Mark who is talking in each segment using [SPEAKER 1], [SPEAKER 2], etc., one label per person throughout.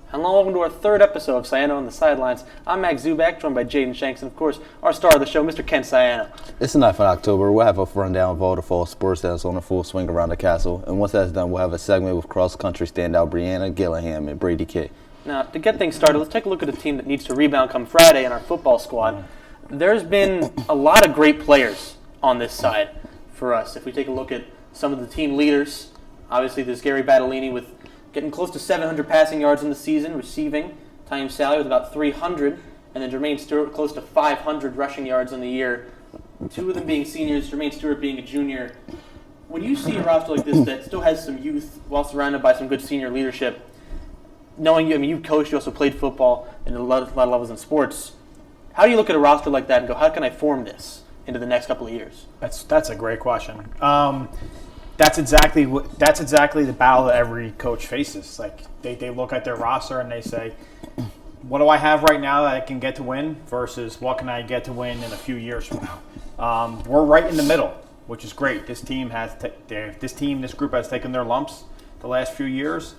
[SPEAKER 1] Hello, welcome to our third episode of Siano on the Sidelines. I'm Max Zubak, joined by Jaden Shanks, and of course, our star of the show, Mr. Ken Siano.
[SPEAKER 2] It's the 9th of October. We'll have a rundown of all the fall sports that's on the full swing around the castle. And once that's done, we'll have a segment with cross-country standout Brianna Gillingham and Brady Kidd.
[SPEAKER 1] Now, to get things started, let's take a look at a team that needs to rebound come Friday in our football squad. There's been a lot of great players on this side for us. If we take a look at some of the team leaders, obviously there's Gary Battolini with getting close to 700 passing yards in the season, receiving. Ty Sally with about 300, and then Jermaine Stewart close to 500 rushing yards in the year. Two of them being seniors, Jermaine Stewart being a junior. When you see a roster like this that still has some youth while surrounded by some good senior leadership, knowing you've coached, you also played football and a lot of levels in sports. How do you look at a roster like that and go, how can I form this into the next couple of years?
[SPEAKER 3] That's a great question. That's exactly the battle that every coach faces. Like they look at their roster and they say, what do I have right now that I can get to win versus what can I get to win in a few years from now? We're right in the middle, which is great. This group has taken their lumps the last few years.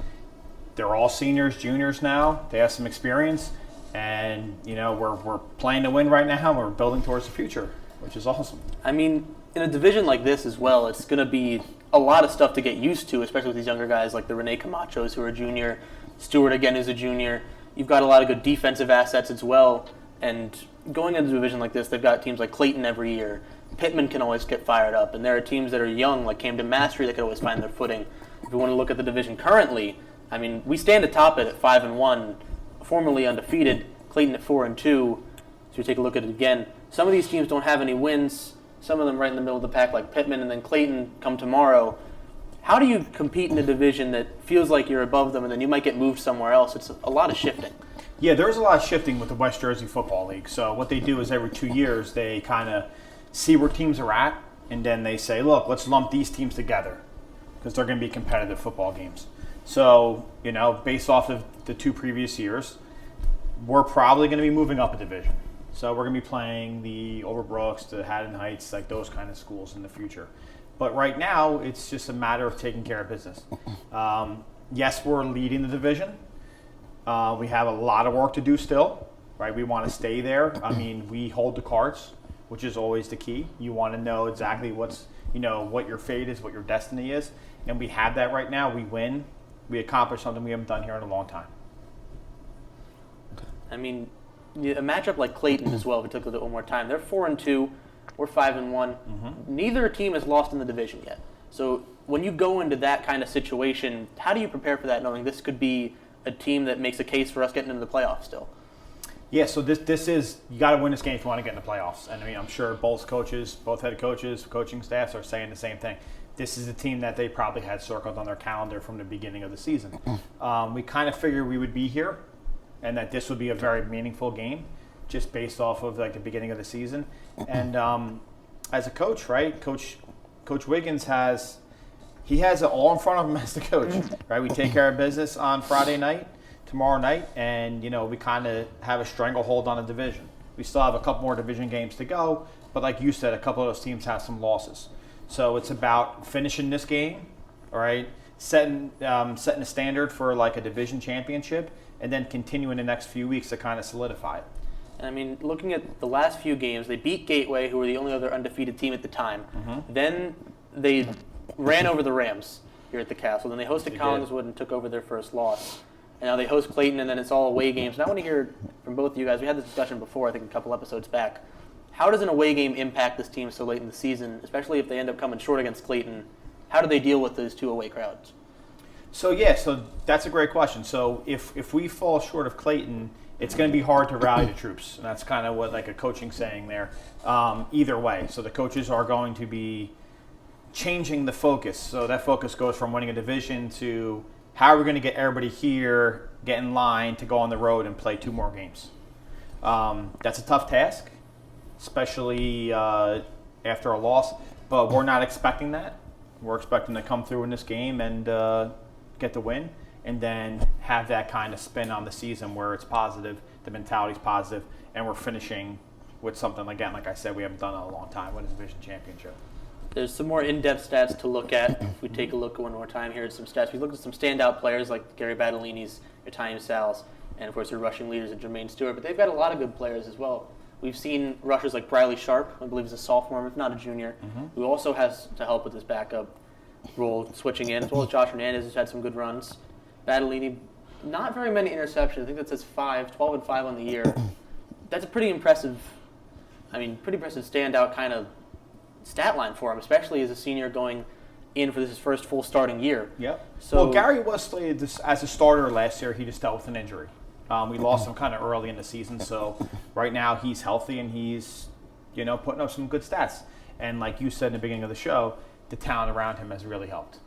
[SPEAKER 3] They're all seniors, juniors now. They have some experience, and we're playing to win right now. And we're building towards the future, which is awesome.
[SPEAKER 1] I mean, in a division like this as well, it's going to be a lot of stuff to get used to, especially with these younger guys like the Rene Camachos, who are a junior. Stewart, again, is a junior. You've got a lot of good defensive assets as well. And going into a division like this, they've got teams like Clayton every year. Pittman can always get fired up. And there are teams that are young, like Camden Mastery, that could always find their footing. If you want to look at the division currently, I mean, we stand atop it at 5-1, formerly undefeated. Clayton at 4-2. So you take a look at it again. Some of these teams don't have any wins. Some of them right in the middle of the pack, like Pittman, and then Clayton come tomorrow. How do you compete in a division that feels like you're above them and then you might get moved somewhere else? It's a lot of shifting.
[SPEAKER 3] Yeah, there's a lot of shifting with the West Jersey Football League. So what they do is every 2 years they kind of see where teams are at, and then they say, look, let's lump these teams together because they're going to be competitive football games. So, based off of the 2 previous years, we're probably going to be moving up a division. So we're going to be playing the Overbrooks, the Haddon Heights, like those kind of schools in the future. But right now, it's just a matter of taking care of business. Yes, we're leading the division. We have a lot of work to do still, right? We want to stay there. I mean, we hold the cards, which is always the key. You want to know exactly what your fate is, what your destiny is. And we have that right now. We win. We accomplish something we haven't done here in a long time.
[SPEAKER 1] I mean, a matchup like Clayton as well, if we took a look at it one more time, they're 4-2, we're 5-1. Mm-hmm. Neither team has lost in the division yet. So when you go into that kind of situation, how do you prepare for that, knowing this could be a team that makes a case for us getting into the playoffs still?
[SPEAKER 3] Yeah, so this is, you got to win this game if you want to get in the playoffs. And I mean, I'm sure both head coaches, coaching staffs are saying the same thing. This is a team that they probably had circled on their calendar from the beginning of the season. We kind of figured we would be here, and that this would be a very meaningful game, just based off of like the beginning of the season. And as a coach, right, Coach Wiggins has it all in front of him as the coach, right? We take care of business on Friday night, tomorrow night, and we kind of have a stranglehold on the division. We still have a couple more division games to go, but like you said, a couple of those teams have some losses. So it's about finishing this game, all right, setting a standard for like a division championship, and then continuing the next few weeks to kind of solidify it.
[SPEAKER 1] And I mean, looking at the last few games, they beat Gateway, who were the only other undefeated team at the time. Mm-hmm. Then they ran over the Rams here at the Castle. Then they hosted Collingswood and took over their first loss. And now they host Clayton, and then it's all away games. And I want to hear from both of you guys. We had this discussion before, I think a couple episodes back. How does an away game impact this team so late in the season, especially if they end up coming short against Clayton? How do they deal with those 2 away crowds?
[SPEAKER 3] So that's a great question. So if we fall short of Clayton, it's going to be hard to rally the troops. And that's kind of what like a coaching saying there. Either way, so the coaches are going to be changing the focus. So that focus goes from winning a division to how are we going to get everybody here, get in line to go on the road and play 2 more games. That's a tough task, especially after a loss. But we're not expecting that. We're expecting to come through in this game and get the win, and then have that kind of spin on the season where it's positive, the mentality's positive, and we're finishing with something, again, like I said, we haven't done in a long time, with a division championship.
[SPEAKER 1] There's some more in-depth stats to look at. If we take a look one more time here at some stats, we looked at some standout players like Gary Battellini's, your Tiny Sal's, and of course your rushing leaders at Jermaine Stewart. But they've got a lot of good players as well. We've seen rushers like Briley Sharp, I believe is a sophomore, if not a junior, who also has to help with his backup role switching in, as well as Josh Hernandez, who's had some good runs. Battellini, not very many interceptions. I think that says 12 and 5 on the year. That's a pretty impressive standout kind of stat line for him, especially as a senior going in for his first full starting year.
[SPEAKER 3] Yep.
[SPEAKER 1] So,
[SPEAKER 3] well, Gary was slated as a starter last year. He just dealt with an injury. We lost him kind of early in the season, so right now he's healthy and he's, putting up some good stats. And like you said in the beginning of the show, the talent around him has really helped.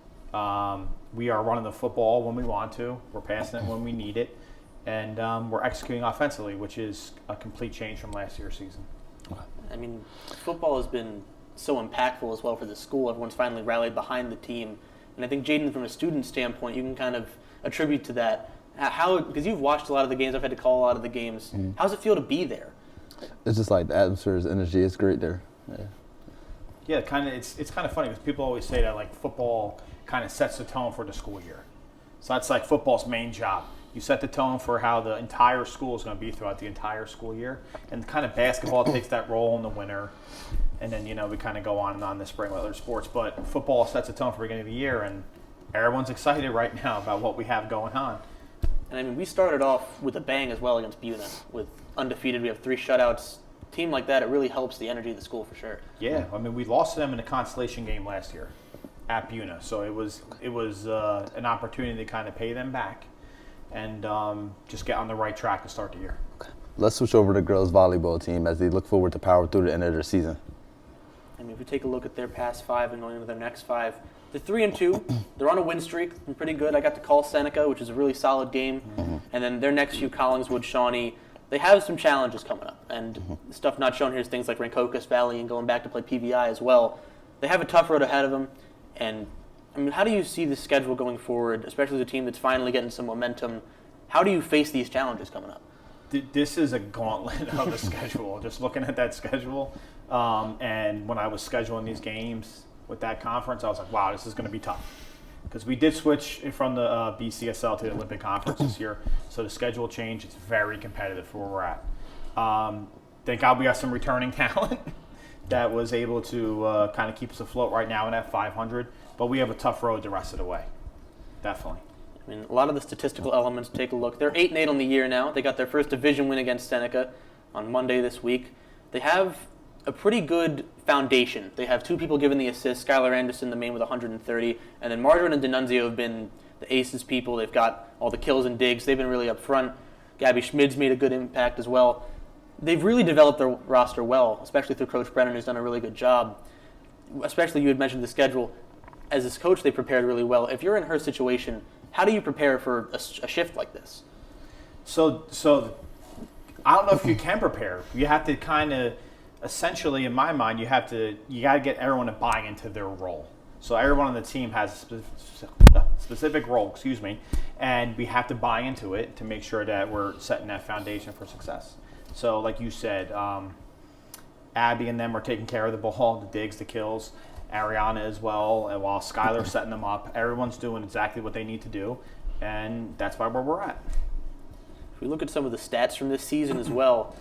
[SPEAKER 3] We are running the football when we want to. We're passing it when we need it. And we're executing offensively, which is a complete change from last year's season.
[SPEAKER 1] I mean, football has been so impactful as well for the school. Everyone's finally rallied behind the team. And I think, Jaden, from a student standpoint, you can kind of attribute to that. Because you've watched a lot of the games, I've had to call a lot of the games. How does it feel to be there?
[SPEAKER 2] It's just like the atmosphere's energy is great there.
[SPEAKER 3] Yeah, it's kind of funny because people always say that like football kind of sets the tone for the school year. So that's like football's main job. You set the tone for how the entire school is going to be throughout the entire school year. And kind of basketball takes that role in the winter. And then, we kind of go on and on this spring with other sports. But football sets the tone for the beginning of the year. And everyone's excited right now about what we have going on.
[SPEAKER 1] And I mean, we started off with a bang as well against Buna. With undefeated, we have 3 shutouts. A team like that, it really helps the energy of the school for sure.
[SPEAKER 3] Yeah, I mean, we lost to them in a consolation game last year at Buna. So it was an opportunity to kind of pay them back and just get on the right track to start the year.
[SPEAKER 2] Let's switch over to the girls volleyball team as they look forward to power through the end of their season.
[SPEAKER 1] I mean, if we take a look at their past 5 and going into their next 5, they're 3-2. They're on a win streak. They're pretty good. I got to call Seneca, which is a really solid game. And then their next few, Collingswood, Shawnee, they have some challenges coming up. And stuff not shown here is things like Rancocas Valley and going back to play PVI as well. They have a tough road ahead of them. And, I mean, how do you see the schedule going forward, especially as a team that's finally getting some momentum? How do you face these challenges coming up?
[SPEAKER 3] This is a gauntlet of the schedule. Just looking at that schedule, and when I was scheduling these games with that conference, I was like, wow, this is going to be tough. Because we did switch from the BCSL to the Olympic Conference this year, so the schedule change is very competitive for where we're at. Thank God we got some returning talent that was able to kind of keep us afloat right now in that 500, but we have a tough road the rest of the way, definitely.
[SPEAKER 1] I mean, a lot of the statistical elements, take a look. They're 8-8 on the year now. They got their first division win against Seneca on Monday this week. They have a pretty good foundation. They have 2 people giving the assists, Skylar Anderson, the main with 130, and then Margarine and D'Annunzio have been the aces people. They've got all the kills and digs. They've been really up front. Gabby Schmid's made a good impact as well. They've really developed their roster well, especially through Coach Brennan, who's done a really good job. Especially, you had mentioned the schedule. As this coach, they prepared really well. If you're in her situation, how do you prepare for a shift like this?
[SPEAKER 3] So I don't know if you can prepare. You have to kind of, essentially, in my mind, you got to get everyone to buy into their role. So everyone on the team has a specific role, and we have to buy into it to make sure that we're setting that foundation for success. So like you said, Abby and them are taking care of the ball, the digs, the kills. Ariana as well, and while Skylar's setting them up, everyone's doing exactly what they need to do, and that's where we're at.
[SPEAKER 1] If we look at some of the stats from this season as well,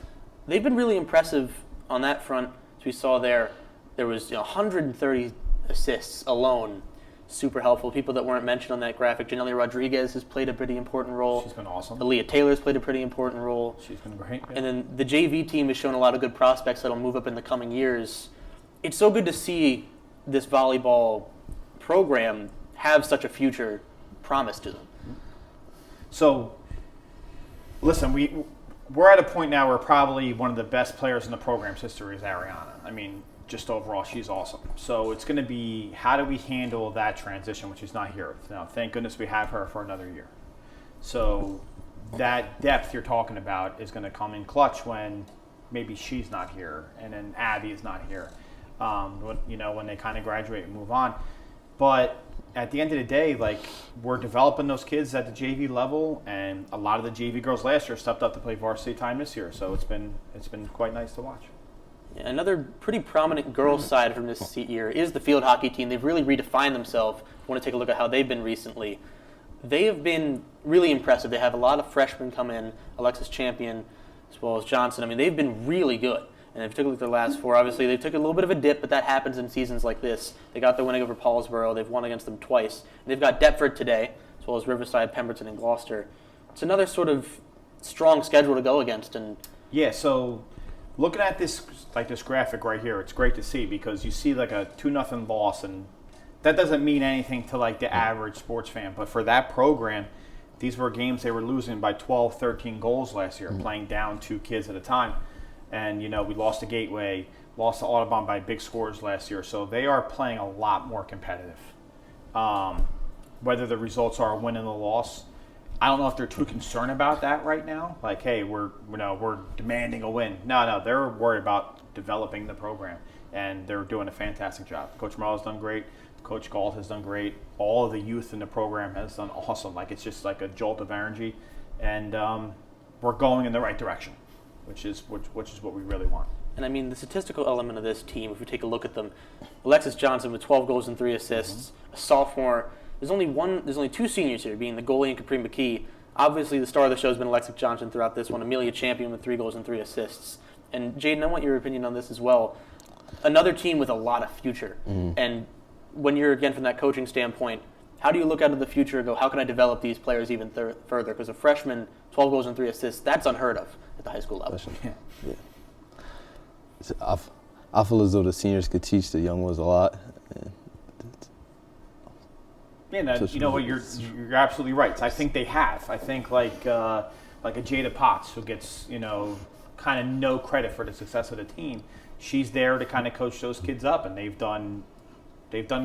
[SPEAKER 1] they've been really impressive on that front. As we saw there was 130 assists alone. Super helpful. People that weren't mentioned on that graphic, Janelia Rodriguez has played a pretty important role.
[SPEAKER 3] She's been awesome.
[SPEAKER 1] Aaliyah Taylor's played a pretty important role.
[SPEAKER 3] She's been great. Yeah.
[SPEAKER 1] And then the JV team has shown a lot of good prospects that'll move up in the coming years. It's so good to see this volleyball program have such a future promise to them.
[SPEAKER 3] So, listen, we're at a point now where probably one of the best players in the program's history is Ariana. I mean, just overall, she's awesome. So it's going to be, how do we handle that transition, which is not here. Now, thank goodness we have her for another year. So that depth you're talking about is going to come in clutch when maybe she's not here and then Abby is not here. When they kind of graduate and move on. But at the end of the day, like, we're developing those kids at the JV level, and a lot of the JV girls last year stepped up to play varsity time this year. So it's been quite nice to watch.
[SPEAKER 1] Another pretty prominent girls' side from this year is the field hockey team. They've really redefined themselves. I want to take a look at how they've been recently. They have been really impressive. They have a lot of freshmen come in, Alexis Champion as well as Johnson. I mean, they've been really good. And if you took a look at their last four, obviously they took a little bit of a dip, but that happens in seasons like this. They got their winning over Paulsboro. They've won against them twice. And they've got Deptford today, as well as Riverside, Pemberton, and Gloucester. It's another sort of strong schedule to go against. And
[SPEAKER 3] yeah, so looking at this graphic right here, it's great to see because you see like a 2-0 loss, and that doesn't mean anything to like the average sports fan. But for that program, these were games they were losing by 12, 13 goals last year, playing down 2 kids at a time. And, we lost to Gateway, lost to Audubon by big scores last year. So they are playing a lot more competitive. Whether the results are a win and a loss, I don't know if they're too concerned about that right now. Like, hey, we're demanding a win. No, they're worried about developing the program, and they're doing a fantastic job. Coach Morello's done great. Coach Galt has done great. All of the youth in the program has done awesome. Like, it's just like a jolt of energy, and we're going in the right direction, which is what we really want.
[SPEAKER 1] And I mean, the statistical element of this team, if we take a look at them, Alexis Johnson with 12 goals and 3 assists, a sophomore. There's only 2 seniors here, being the goalie and Capri McKee. Obviously, the star of the show has been Alexis Johnson throughout this one. Amelia Champion with 3 goals and 3 assists. And Jaden, I want your opinion on this as well. Another team with a lot of future. And when you're, again, from that coaching standpoint, how do you look out of the future and go, how can I develop these players even further? Because a freshman, 12 goals and 3 assists, that's unheard of at the high school level.
[SPEAKER 2] Yeah. I feel as though the seniors could teach the young ones a lot.
[SPEAKER 3] Yeah, you know what? You're absolutely right. I think they have. I think like a Jada Potts, who gets kind of no credit for the success of the team. She's there to kind of coach those kids up, and they've done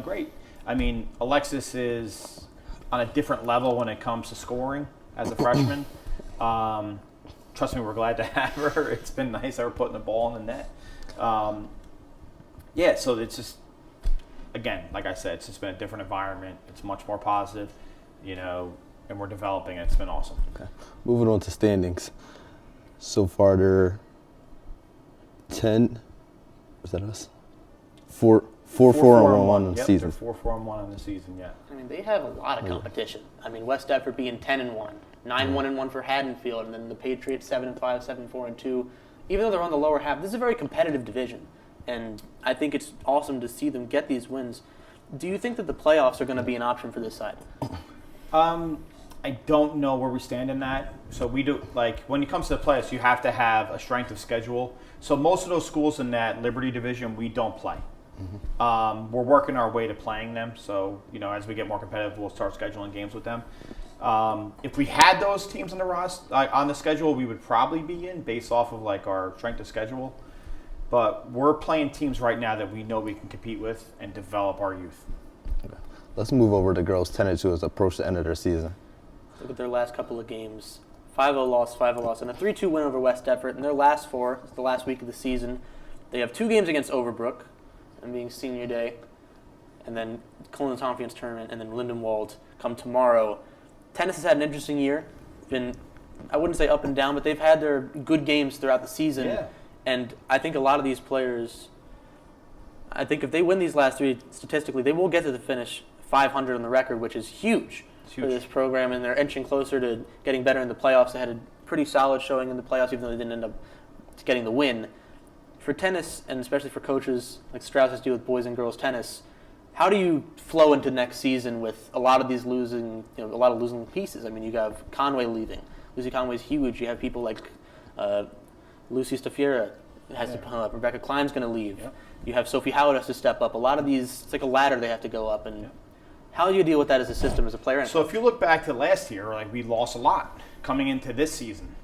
[SPEAKER 3] great. I mean, Alexis is on a different level when it comes to scoring as a freshman. Trust me, we're glad to have her. It's been nice her putting the ball in the net. So it's just, again, like I said, it's just been a different environment. It's much more positive, and we're developing it. It's been awesome.
[SPEAKER 2] Okay. Moving on to standings. So far, they're 10. Was that us? 4-4-1 on the season.
[SPEAKER 3] 4-4-1 on the season. Yeah.
[SPEAKER 1] I mean, they have a lot of competition. I mean, West Deptford being 10-1, 9-1-1 for Haddonfield, and then the Patriots 7-5, 7-4-2. Even though they're on the lower half, this is a very competitive division, and I think it's awesome to see them get these wins. Do you think that the playoffs are going to be an option for this side?
[SPEAKER 3] I don't know where we stand in that. So we do, like, when it comes to the playoffs, you have to have a strength of schedule. So most of those schools in that Liberty division, we don't play. We're working our way to playing them. So, as we get more competitive, we'll start scheduling games with them. If we had those teams on the schedule, we would probably be in based off of like our strength of schedule. But we're playing teams right now that we know we can compete with and develop our youth.
[SPEAKER 2] Okay. Let's move over to girls 10-2 as approach the end of their season.
[SPEAKER 1] Look at their last couple of games. 5-0 loss, 5-0 loss, and a 3-2 win over West Deptford. In their last 4, it's the last week of the season. They have 2 games against Overbrook, and being senior day, and then Cullinan Conference Tournament, and then Lindenwold come tomorrow. Tennis has had an interesting year. Been, I wouldn't say up and down, but they've had their good games throughout the season.
[SPEAKER 3] Yeah.
[SPEAKER 1] And I think a lot of these players, I think if they win these last 3 statistically, they will get to the finish 500 on the record, which is huge for this program. And they're inching closer to getting better in the playoffs. They had a pretty solid showing in the playoffs, even though they didn't end up getting the win. For tennis, and especially for coaches like Strauss do with boys and girls tennis, how do you flow into next season with a lot of these losing pieces? I mean, you have Conway leaving. Lucy Conway's huge. You have people like Lucy Stafiera has to come up. Rebecca Klein's going to leave.
[SPEAKER 3] Yep.
[SPEAKER 1] You have Sophie Howard has to step up. A lot of these, it's like a ladder they have to go up. And how do you deal with that as a system, as a player?
[SPEAKER 3] So if you look back to last year, like we lost a lot coming into this season.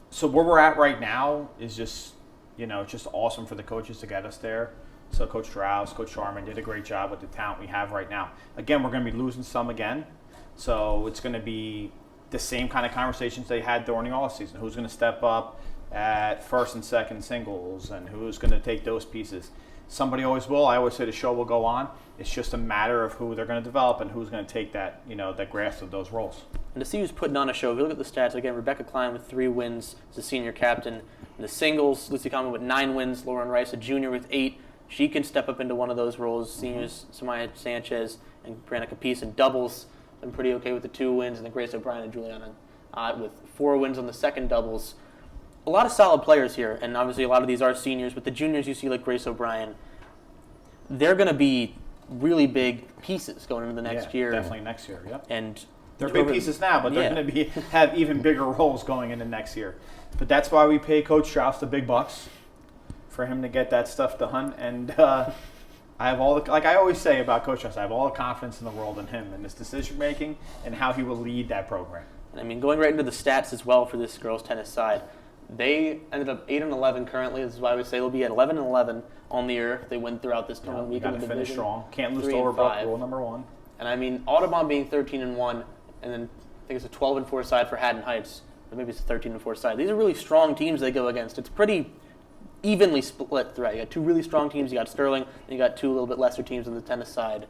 [SPEAKER 3] So where we're at right now is just, just awesome for the coaches to get us there. So Coach Strauss, Coach Sharman did a great job with the talent we have right now. Again, we're going to be losing some again. So it's going to be the same kind of conversations they had during the offseason. Who's going to step up at first and second singles, and who's going to take those pieces? Somebody always will. I always say the show will go on. It's just a matter of who they're going to develop and who's going to take that, that grasp of those roles.
[SPEAKER 1] And to see who's putting on a show, if you look at the stats, again, Rebecca Klein with 3 wins as a senior captain. In the singles, Lucy Conway with 9 wins, Lauren Rice, a junior, with 8. She can step up into one of those roles. Seniors, Samaya Sanchez and Brianna Capice in doubles, been pretty okay with the 2 wins. And then Grace O'Brien and Juliana with 4 wins on the second doubles. A lot of solid players here, and obviously a lot of these are seniors. But the juniors you see, like Grace O'Brien, they're going to be really big pieces going into the next year.
[SPEAKER 3] Definitely next year, yep.
[SPEAKER 1] And
[SPEAKER 3] they're big pieces now, but they're going to have even bigger roles going into next year. But that's why we pay Coach Strauss the big bucks for him to get that stuff done. And I have like I always say about Coach Strauss, I have all the confidence in the world in him and his decision making and how he will lead that program.
[SPEAKER 1] I mean, going right into the stats as well for this girls tennis side, they ended up 8-11 currently. This is why I would say they'll be at 11-11 on the year if they win throughout this tournament week.
[SPEAKER 3] Got to finish strong. Can't lose to
[SPEAKER 1] 3-5.
[SPEAKER 3] Overbrook, rule number 1.
[SPEAKER 1] And I mean, Audubon being 13-1, and then I think it's a 12-4 side for Haddon Heights, or maybe it's a 13-4 side. These are really strong teams they go against. It's pretty evenly split throughout. You got 2 really strong teams. You got Sterling, and you got 2 a little bit lesser teams on the tennis side.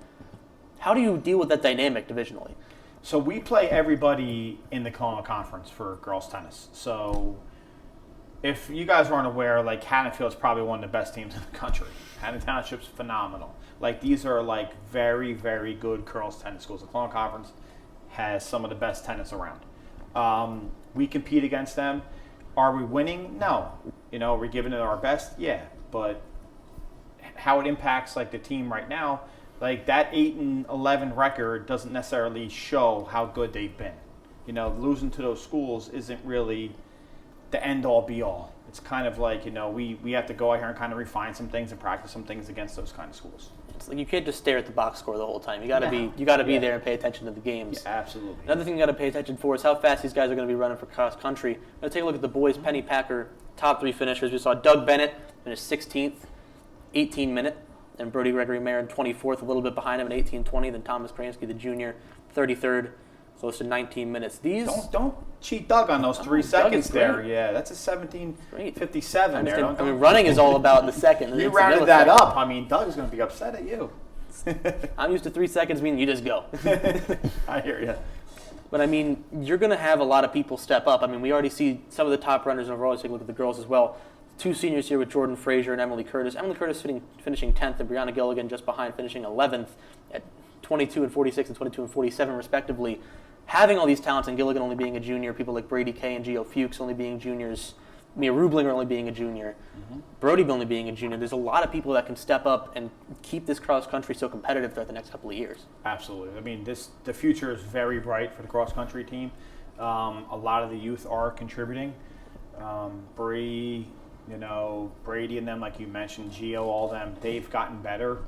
[SPEAKER 1] How do you deal with that dynamic divisionally?
[SPEAKER 3] So we play everybody in the Kona Conference for girls tennis. So if you guys aren't aware, like Haddonfield's probably one of the best teams in the country. Haddon Township's phenomenal. Like these are like very, very good girls tennis schools. The Kona Conference has some of the best tennis around. We compete against them. Are we winning? No. Are we giving it our best? Yeah. But how it impacts like the team right now, like that 8-11 record doesn't necessarily show how good they've been. Losing to those schools isn't really the end all be all. It's kind of like, we have to go out here and kind of refine some things and practice some things against those kind of schools.
[SPEAKER 1] It's like you can't just stare at the box score the whole time. You got to be there and pay attention to the games.
[SPEAKER 3] Yeah, absolutely.
[SPEAKER 1] Another thing you got to pay attention for is how fast these guys are going to be running for cross country. I'm going to take a look at the boys' Penny Packer top 3 finishers. We saw Doug Bennett finish 16th, 18-minute, and Brody Gregory Marin 24th, a little bit behind him at 18:20. Then Thomas Kransky, the junior, 33rd, close to 19 minutes. These
[SPEAKER 3] don't cheat Doug on those 3 seconds there. Yeah, that's a 17:57 there.
[SPEAKER 1] I mean, running is all about the second.
[SPEAKER 3] You rounded that up. I mean, Doug's going to be upset at you.
[SPEAKER 1] I'm used to 3 seconds meaning you just go.
[SPEAKER 3] I hear you.
[SPEAKER 1] But I mean, you're going to have a lot of people step up. I mean, we already see some of the top runners overall. Let's take a look at the girls as well. 2 seniors here with Jordan Frazier and Emily Curtis. Emily Curtis finishing 10th, and Brianna Gilligan just behind, finishing 11th at 22 and 46 and 22 and 47 respectively. Having all these talents, and Gilligan only being a junior, people like Brady Kay and Gio Fuchs only being juniors, Mia Rublinger only being a junior, Brody only being a junior, there's a lot of people that can step up and keep this cross country so competitive throughout the next couple of years.
[SPEAKER 3] Absolutely. I mean, the future is very bright for the cross country team. A lot of the youth are contributing. Brady and them, like you mentioned, Gio, all them, they've gotten better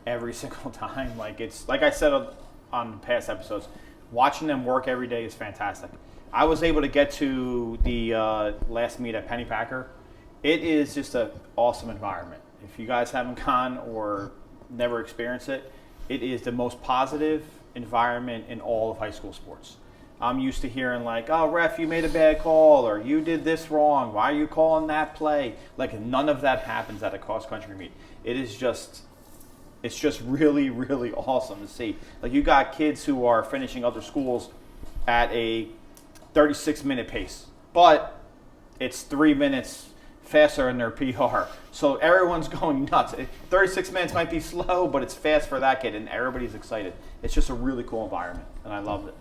[SPEAKER 3] every single time. Like I said on past episodes, watching them work every day is fantastic. I was able to get to the last meet at Penny Packer. It is just an awesome environment. If you guys haven't gone or never experienced it, it is the most positive environment in all of high school sports. I'm used to hearing like, oh, ref, you made a bad call, or you did this wrong. Why are you calling that play? Like, none of that happens at a cross-country meet. It's just really, really awesome to see. Like, you got kids who are finishing other schools at a 36-minute pace, but it's 3 minutes faster in their PR. So everyone's going nuts. 36 minutes might be slow, but it's fast for that kid, and everybody's excited. It's just a really cool environment, and I loved it.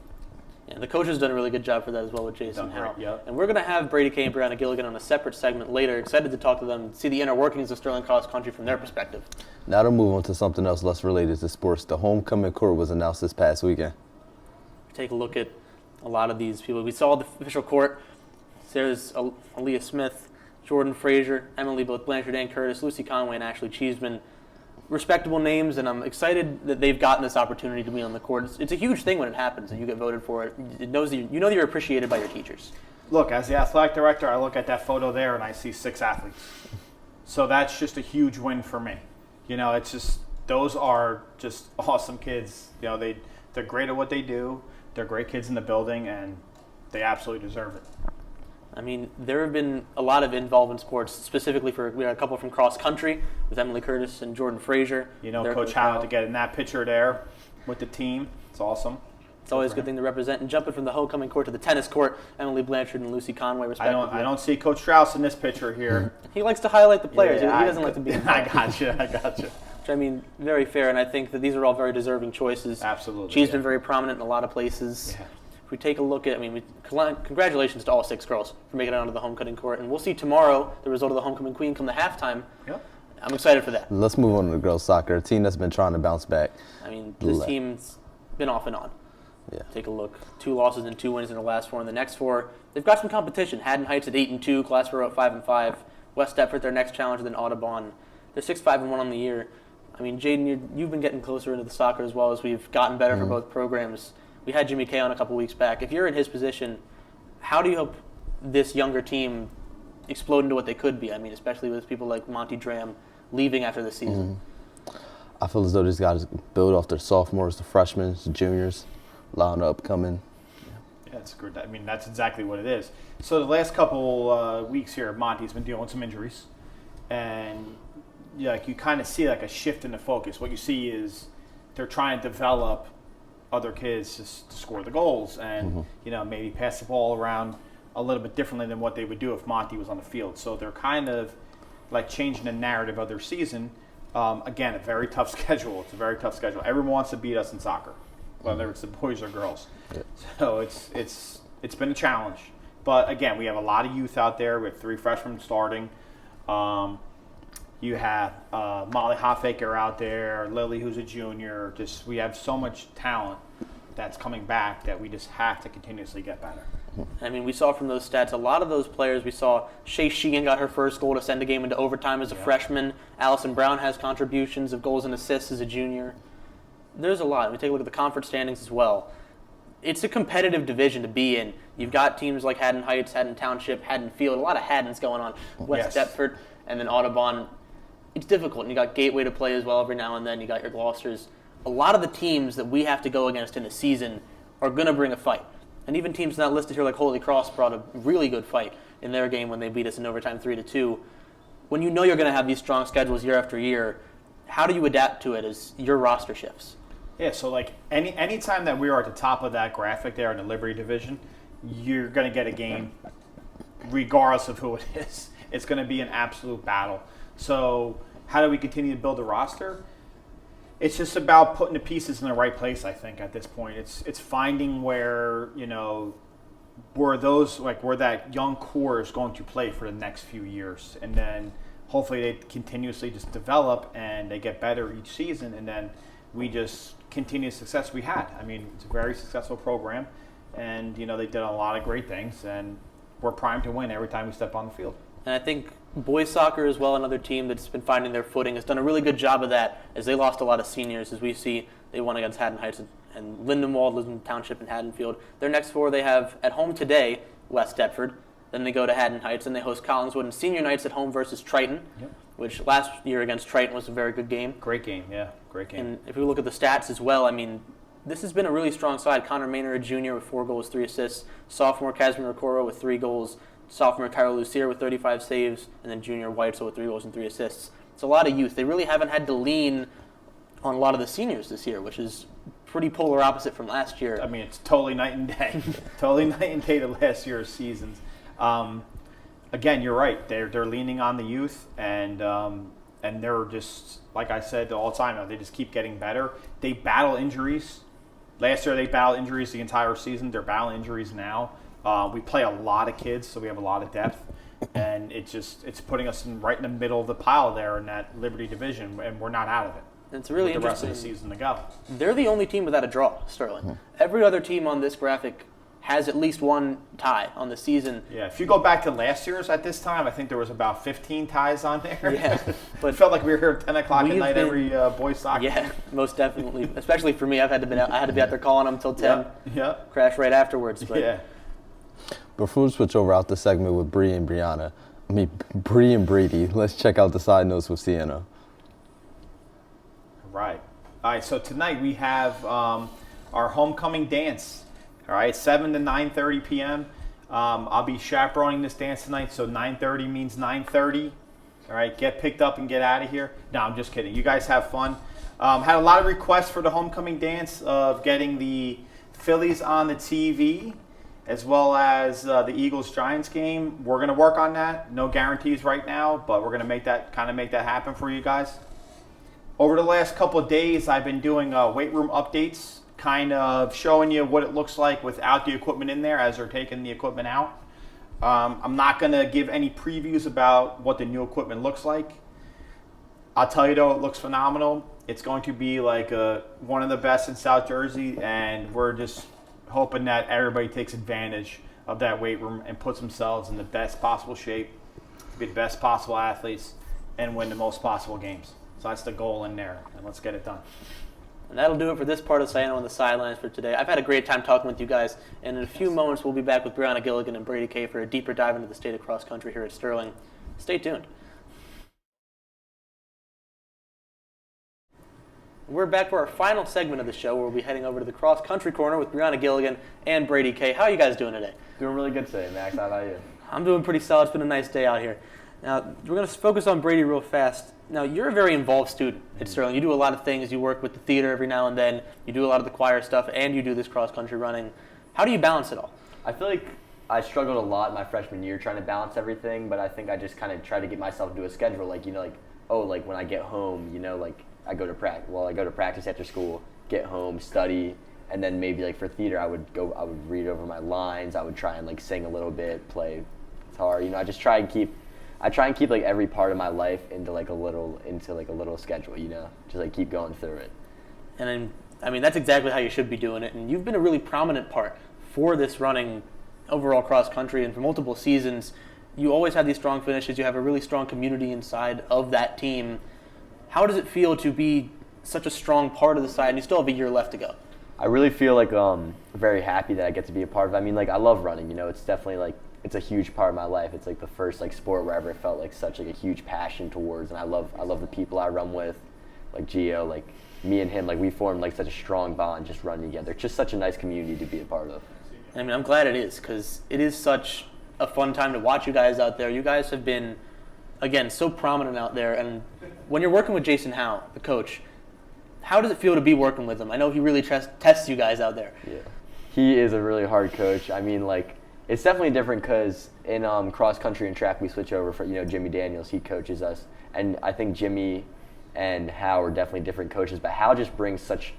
[SPEAKER 1] Yeah, the coach has done a really good job for that as well with Jason Howe.
[SPEAKER 3] Yep.
[SPEAKER 1] And we're going to have Brady Kay and Brianna Gilligan on a separate segment later. Excited to talk to them, see the inner workings of Sterling Cross Country from their perspective.
[SPEAKER 2] Now to move on to something else less related to sports. The homecoming court was announced this past weekend.
[SPEAKER 1] Take a look at a lot of these people. We saw the official court. There's Aaliyah Smith, Jordan Frazier, Emily both Blanchard and Curtis, Lucy Conway, and Ashley Cheeseman. Respectable names, and I'm excited that they've gotten this opportunity to be on the court. It's a huge thing when it happens and you get voted for it. It knows that you know that you're appreciated by your teachers.
[SPEAKER 3] Look, as the athletic director, I look at that photo there and I see 6 athletes. So that's just a huge win for me. It's just, those are just awesome kids. They're great at what they do. They're great kids in the building, and they absolutely deserve it.
[SPEAKER 1] I mean, there have been a lot of involved in sports, specifically we had a couple from cross country with Emily Curtis and Jordan Frazier.
[SPEAKER 3] Coach Howe to get in that picture there with the team. It's awesome.
[SPEAKER 1] It's always a good thing to represent. And jumping from the homecoming court to the tennis court, Emily Blanchard and Lucy Conway, respectively.
[SPEAKER 3] I don't see Coach Strauss in this picture here.
[SPEAKER 1] He likes to highlight the players.
[SPEAKER 3] Yeah,
[SPEAKER 1] he doesn't like to be.
[SPEAKER 3] I got you.
[SPEAKER 1] Which, I mean, very fair, and I think that these are all very deserving choices.
[SPEAKER 3] Absolutely.
[SPEAKER 1] She's been very prominent in a lot of places.
[SPEAKER 3] Yeah.
[SPEAKER 1] If we take a look at, congratulations to all 6 girls for making it onto the homecoming court, and we'll see tomorrow the result of the homecoming queen come the halftime.
[SPEAKER 3] Yep.
[SPEAKER 1] I'm excited for that.
[SPEAKER 2] Let's move on to the girls' soccer, a team that's been trying to bounce back.
[SPEAKER 1] I mean, this team's been off and on.
[SPEAKER 2] Yeah.
[SPEAKER 1] Take a look. 2 losses and 2 wins in the last 4. In the next 4, they've got some competition. Haddon Heights at 8-2, Glassboro at 5-5, West Deptford their next challenger, then Audubon. They're 6-5-1 on the year. I mean, Jaden, you've been getting closer into the soccer as well as we've gotten better for both programs. We had Jimmy Kay on a couple weeks back. If you're in his position, how do you hope this younger team explode into what they could be? I mean, especially with people like Monty Dram leaving after the season.
[SPEAKER 2] I feel as though these guys build off their sophomores, the freshmen, the juniors, a lot of upcoming.
[SPEAKER 3] Yeah, that's good. I mean, that's exactly what it is. So the last couple weeks here, Monty's been dealing with some injuries, and like you kind of see like a shift in the focus. What you see is they're trying to develop other kids to score the goals, and maybe pass the ball around a little bit differently than what they would do if Monty was on the field. So they're kind of like changing the narrative of their season. Again, a very tough schedule. It's a very tough schedule. Everyone wants to beat us in soccer, whether it's the boys or girls. Yeah. So it's been a challenge. But again, we have a lot of youth out there. We have 3 freshmen starting. You have Molly Hoffaker out there, Lily, who's a junior. We have so much talent that's coming back that we just have to continuously get better.
[SPEAKER 1] I mean, we saw from those stats, a lot of those players, we saw Shay Sheehan got her first goal to send a game into overtime as a freshman. Allison Brown has contributions of goals and assists as a junior. There's a lot. We take a look at the conference standings as well. It's a competitive division to be in. You've got teams like Haddon Heights, Haddon Township, Haddon Field, a lot of Haddons going on, West Deptford, and then Audubon. It's difficult, and you got Gateway to play as well every now and then. You got your Gloucesters. A lot of the teams that we have to go against in a season are going to bring a fight. And even teams not listed here like Holy Cross brought a really good fight in their game when they beat us in overtime 3-2. When you know you're going to have these strong schedules year after year, how do you adapt to it as your roster shifts?
[SPEAKER 3] Yeah, so like any time that we are at the top of that graphic there in the Liberty division, you're going to get a game regardless of who it is. It's going to be an absolute battle. So how do we continue to build a roster? It's just about putting the pieces in the right place, I think, at this point. It's finding where, where that young core is going to play for the next few years. And then hopefully they continuously just develop and they get better each season. And then we just continue the success we had. I mean, it's a very successful program. And, they did a lot of great things. And we're primed to win every time we step on the field.
[SPEAKER 1] And I think boys soccer as well, another team that's been finding their footing, has done a really good job of that as they lost a lot of seniors. As we see, they won against Haddon Heights and Lindenwold, Lisbon Township, and Haddonfield. Their next 4 they have at home today, West Deptford. Then they go to Haddon Heights and they host Collingswood and senior nights at home versus Triton, which last year against Triton was a very good game.
[SPEAKER 3] Great game, yeah. Great game.
[SPEAKER 1] And if we look at the stats as well, I mean, this has been a really strong side. Connor Maynard, a junior, with 4 goals, 3 assists. Sophomore Casimir Okoro with 3 goals. Sophomore Tyler Lucier with 35 saves, and then junior White with 3 goals and 3 assists. It's a lot of youth. They really haven't had to lean on a lot of the seniors this year, which is pretty polar opposite from last year.
[SPEAKER 3] I mean, it's totally night and day. Totally night and day to last year's seasons. Again, you're right. They're leaning on the youth, and they're just, like I said all the time, they just keep getting better. They battle injuries. Last year they battled injuries the entire season. They're battling injuries now. We play a lot of kids, so we have a lot of depth, and it's putting us right in the middle of the pile there in that Liberty division, and we're not out of it.
[SPEAKER 1] It's really
[SPEAKER 3] with the rest
[SPEAKER 1] interesting.
[SPEAKER 3] of the season to go.
[SPEAKER 1] They're the only team without a draw, Sterling. Every other team on this graphic has at least one tie on the season.
[SPEAKER 3] Yeah, if you go back to last year's at this time, I think there was about 15 ties on there.
[SPEAKER 1] Yeah,
[SPEAKER 3] but it felt like we were here at 10 o'clock at night every boys soccer.
[SPEAKER 1] Yeah, most definitely. Especially for me, I had to be out there calling them till 10.
[SPEAKER 3] Yeah.
[SPEAKER 1] Crash right afterwards. But
[SPEAKER 3] yeah.
[SPEAKER 2] Before we switch over out the segment with Bree and Brady, let's check out the side notes with Siano.
[SPEAKER 3] Right. All right, so tonight we have our homecoming dance. All right, 7 to 9:30 p.m. I'll be chaperoning this dance tonight, so 9:30 means 9:30. All right, get picked up and get out of here. No, I'm just kidding. You guys have fun. Had a lot of requests for the homecoming dance of getting the Phillies on the TV, as well as the Eagles-Giants game. We're going to work on that. No guarantees right now, but we're going to make that happen for you guys. Over the last couple of days, I've been doing weight room updates, kind of showing you what it looks like without the equipment in there as they're taking the equipment out. I'm not going to give any previews about what the new equipment looks like. I'll tell you, though, it looks phenomenal. It's going to be like one of the best in South Jersey, and we're just hoping that everybody takes advantage of that weight room and puts themselves in the best possible shape, to be the best possible athletes, and win the most possible games. So that's the goal in there, and let's get it done.
[SPEAKER 1] And that'll do it for this part of Siano on the Sidelines for today. I've had a great time talking with you guys, and in a few moments we'll be back with Brianna Gilligan and Brady Kay for a deeper dive into the state of cross country here at Sterling. Stay tuned. We're back for our final segment of the show, where we'll be heading over to the cross country corner with Brianna Gilligan and Brady Kay. How are you guys doing today?
[SPEAKER 4] Doing really good today, Max. How about you?
[SPEAKER 1] I'm doing pretty solid. It's been a nice day out here. Now, we're going to focus on Brady real fast. Now, you're a very involved student at Sterling. You do a lot of things. You work with the theater every now and then. You do a lot of the choir stuff, and you do this cross-country running. How do you balance it all?
[SPEAKER 4] I feel like I struggled a lot my freshman year trying to balance everything, but I think I just kind of tried to get myself into a schedule. Like, when I get home, I go to practice. Well, I go to practice after school, get home, study, and then maybe for theater, I would read over my lines. I would try and sing a little bit, play guitar. I try and keep every part of my life into a little schedule. Just keep going through it.
[SPEAKER 1] And that's exactly how you should be doing it. And you've been a really prominent part for this running overall cross country, and for multiple seasons. You always have these strong finishes. You have a really strong community inside of that team. How does it feel to be such a strong part of the side, and you still have a year left to go?
[SPEAKER 4] I really feel very happy that I get to be a part of it. I love running. It's definitely it's a huge part of my life. It's the first sport where I ever felt such a huge passion towards, and I love the people I run with, Gio, me and him. We formed such a strong bond just running together. It's just such a nice community to be a part of.
[SPEAKER 1] I'm glad it is, because it is such a fun time to watch you guys out there. You guys have been, again, so prominent out there, and when you're working with Jason Howe, the coach, how does it feel to be working with him? I know he really tests you guys out there.
[SPEAKER 4] Yeah, he is a really hard coach. It's definitely different because in cross country and track we switch over for Jimmy Daniels. He coaches us, and I think Jimmy and Howe are definitely different coaches. But Howe just brings such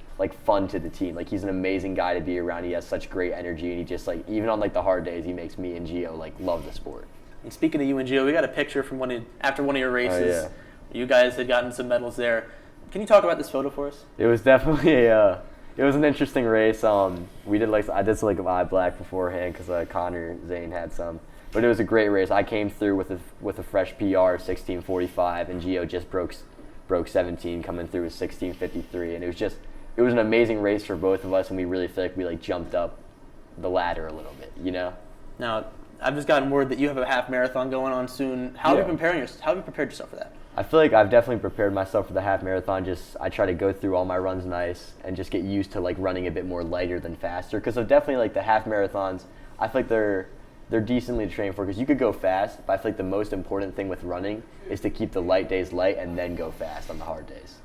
[SPEAKER 4] fun to the team. He's an amazing guy to be around. He has such great energy, and he just even on the hard days, he makes me and Gio love the sport.
[SPEAKER 1] And speaking of you and Gio, we got a picture from after one of your races.
[SPEAKER 4] Oh, yeah.
[SPEAKER 1] You guys had gotten some medals there. Can you talk about this photo for us?
[SPEAKER 4] It was definitely it was an interesting race. We did I did some eye black beforehand because Connor Zane had some, but it was a great race. I came through with a fresh PR 16:45, and Gio just broke 17 coming through with 16:53, and it was an amazing race for both of us, and we really feel we jumped up the ladder a little bit,
[SPEAKER 1] Now, I've just gotten word that you have a half marathon going on soon. How have you prepared yourself for that?
[SPEAKER 4] I feel I've definitely prepared myself for the half marathon. I try to go through all my runs nice and just get used to running a bit more lighter than faster. Because definitely the half marathons, I feel they're decently trained for, because you could go fast, but I feel the most important thing with running is to keep the light days light and then go fast on the hard days.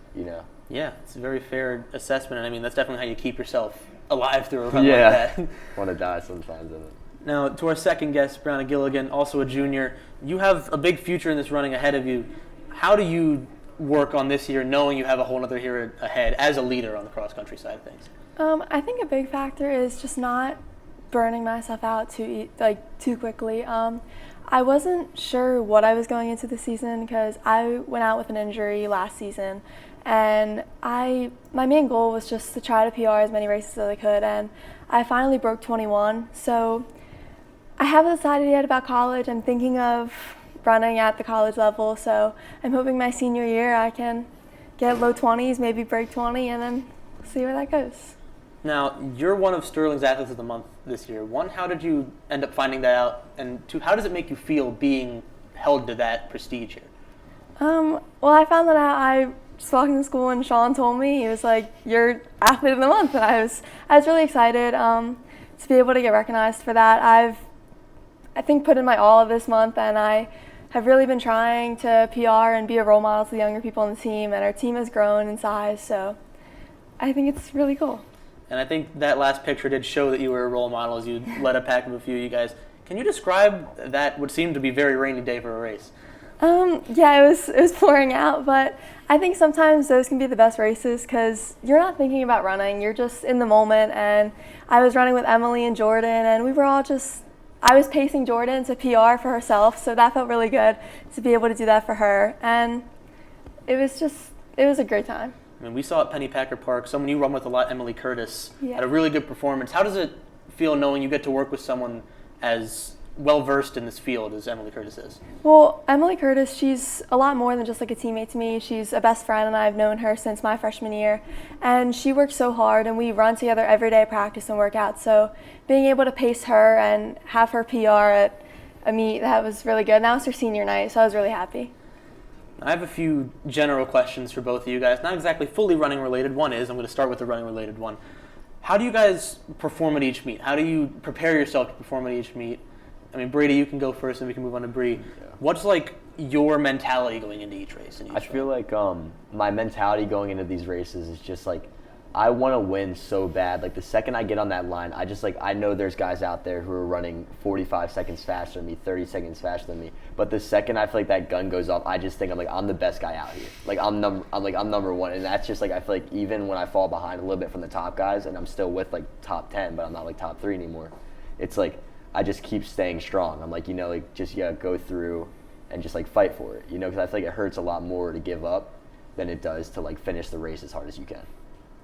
[SPEAKER 1] Yeah, it's a very fair assessment, and that's definitely how you keep yourself alive through a run like that.
[SPEAKER 4] Want to die sometimes in it.
[SPEAKER 1] Now, to our second guest, Brianna Gilligan, also a junior. You have a big future in this running ahead of you. How do you work on this year, knowing you have a whole other year ahead as a leader on the cross-country side of things?
[SPEAKER 5] I think a big factor is just not burning myself out too quickly. I wasn't sure what I was going into the season because I went out with an injury last season, and my main goal was just to try to PR as many races as I could, and I finally broke 21. So I haven't decided yet about college. I'm thinking of running at the college level, so I'm hoping my senior year I can get low 20s, maybe break 20, and then see where that goes.
[SPEAKER 1] Now, you're one of Sterling's Athletes of the Month this year. One, how did you end up finding that out? And two, how does it make you feel being held to that prestige here?
[SPEAKER 5] Well, I found that out. I was walking to school and Sean told me, he was like, "You're Athlete of the Month," and I was really excited to be able to get recognized for that. I think put in my all this month, and I have really been trying to PR and be a role model to the younger people on the team, and our team has grown in size, so I think it's really cool.
[SPEAKER 1] And I think that last picture did show that you were a role model as you led a pack of a few of you guys. Can you describe that what seemed to be a very rainy day for a race?
[SPEAKER 5] Yeah, it was pouring out, but I think sometimes those can be the best races because you're not thinking about running. You're just in the moment, and I was running with Emily and Jordan, and we were all I was pacing Jordan to PR for herself, so that felt really good to be able to do that for her, and it was a great time.
[SPEAKER 1] I mean, we saw at Pennypacker Park, someone you run with a lot, Emily Curtis,
[SPEAKER 5] Yeah.
[SPEAKER 1] had a really good performance. How does it feel knowing you get to work with someone as well-versed in this field as Emily Curtis is?
[SPEAKER 5] Well, Emily Curtis, she's a lot more than just like a teammate to me. She's a best friend, and I've known her since my freshman year. And she works so hard, and we run together every day at practice and work out. So being able to pace her and have her PR at a meet, that was really good. Now it's her senior night, so I was really happy.
[SPEAKER 1] I have a few general questions for both of you guys. Not exactly fully running related. One is, I'm going to start with the running related one. How do you guys perform at each meet? How do you prepare yourself to perform at each meet? I mean, Brady, you can go first and we can move on to Bree.
[SPEAKER 4] Yeah.
[SPEAKER 1] What's like your mentality going into each race?
[SPEAKER 4] I feel like my mentality going into these races is just like I want to win so bad. Like the second I get on that line, I know there's guys out there who are running 45 seconds faster than me, 30 seconds faster than me. But the second I feel like that gun goes off, I just think I'm the best guy out here. Like I'm number one, and that's just like I feel like even when I fall behind a little bit from the top guys, and I'm still with like top 10, but I'm not like top 3 anymore. It's like I just keep staying strong. I'm like, just go through and just like fight for it, because I feel like it hurts a lot more to give up than it does to like finish the race as hard as you can.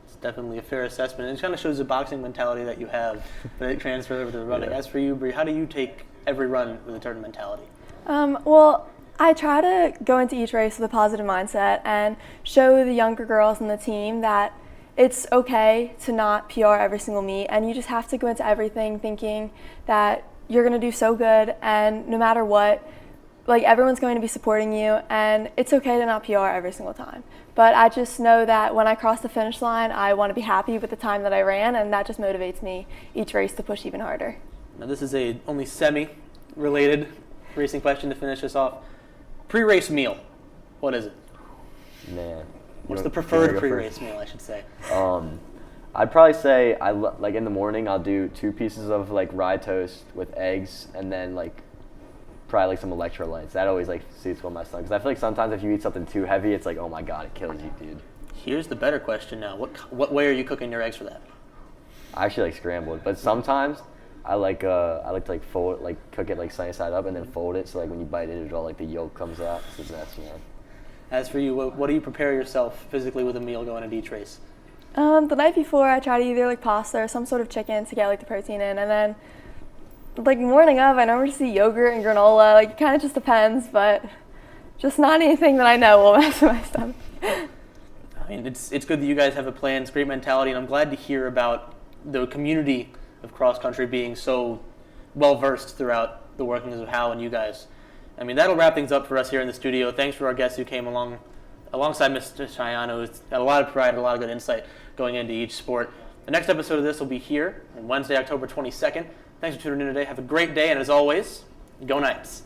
[SPEAKER 1] It's definitely a fair assessment. It kind of shows the boxing mentality that you have, but it transfers over to the running.
[SPEAKER 4] Yeah.
[SPEAKER 1] As for you, Bree, how do you take every run with a certain mentality?
[SPEAKER 5] Well, I try to go into each race with a positive mindset and show the younger girls in the team that it's okay to not PR every single meet, and you just have to go into everything thinking that you're going to do so good, and no matter what, like everyone's going to be supporting you, and it's okay to not PR every single time. But I just know that when I cross the finish line, I want to be happy with the time that I ran, and that just motivates me each race to push even harder.
[SPEAKER 1] Now this is a only semi-related racing question to finish us off. Pre-race meal, what is it?
[SPEAKER 4] Man.
[SPEAKER 1] What's
[SPEAKER 4] You
[SPEAKER 1] the
[SPEAKER 4] know,
[SPEAKER 1] preferred
[SPEAKER 4] you wanna go
[SPEAKER 1] pre-race
[SPEAKER 4] first?
[SPEAKER 1] meal, I should say?
[SPEAKER 4] I'd probably say like in the morning I'll do 2 pieces of like rye toast with eggs, and then like probably like some electrolytes. That always like suits well my stomach, because I feel like sometimes if you eat something too heavy, it's like, oh my god, it kills you, dude.
[SPEAKER 1] Here's the better question now. What way are you cooking your eggs for that?
[SPEAKER 4] I actually like scrambled, but sometimes I like to like fold, like cook it like sunny side up and then fold it, so like when you bite it all like the yolk comes out. So that's, man.
[SPEAKER 1] As for you, what do you prepare yourself physically with a meal going into each race?
[SPEAKER 5] The night before, I try to either like pasta or some sort of chicken to get like the protein in, and then like morning of, I normally just eat yogurt and granola. Like it kind of just depends, but just not anything that I know will mess with my stomach.
[SPEAKER 1] I mean, it's good that you guys have a plan. It's great mentality, and I'm glad to hear about the community of cross country being so well versed throughout the workings of Hal and you guys. I mean, that'll wrap things up for us here in the studio. Thanks for our guests who came alongside Mr. Siano, who's had a lot of pride and a lot of good insight going into each sport. The next episode of this will be here on Wednesday, October 22nd. Thanks for tuning in today. Have a great day, and as always, go Knights.